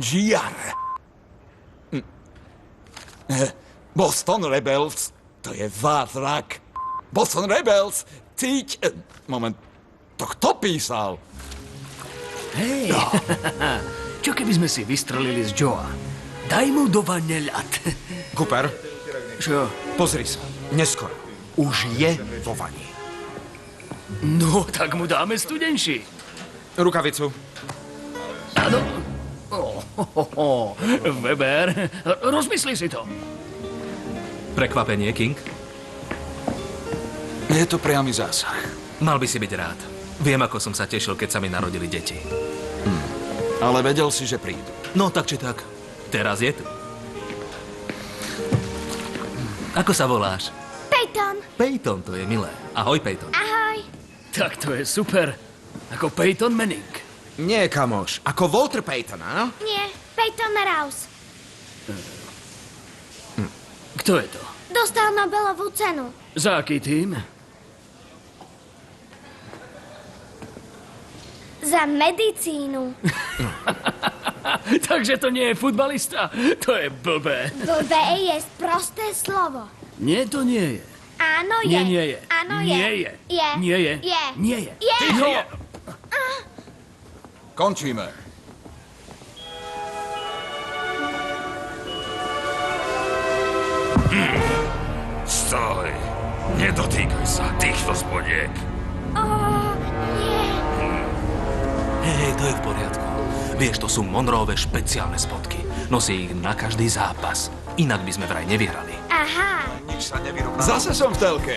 GR. Boston Rebels, to je zázrak. Boston Rebels, cíť... Moment, to kto písal? Hej, čo keby sme si vystrelili z Joea? Daj mu do vane ľad. Cooper, Čo? pozri sa. Neskoro. Už je vo vani. No, tak mu dáme studenší. Rukavicu. Áno. Weber, rozmysli si to. Prekvapenie, King? Je to priamy zásah. Mal by si byť rád. Viem, ako som sa tešil, keď sa mi narodili deti. Ale vedel si, že prídu. No, tak či tak. Teraz je tu. Ako sa voláš? Peyton, Peyton, to je milé. Ahoj, Peyton. ahoj. Tak to je super. Ako Peyton Manning. Nie, kamoš. Ako Walter Payton, áno? Nie, Peyton Rouse. Kto je to? Dostal Nobelovú cenu. Za aký tým? Za medicínu. Takže to nie je futbalista? To je blbé. Blbé je prosté slovo. Nie, to nie je. Áno je. Nie je. Áno je. Nie je. Je. Nie je. Je. Nie je. Je. Ticho! Končíme. Stoj! Nedotýkaj sa týchto spodiek. Nie. Hej, to je v poriadku. Vieš, to sú Monroeve špeciálne spodky. Nosí ich na každý zápas. Inak by sme vraj nevyhrali. Aha. Zase som v telke.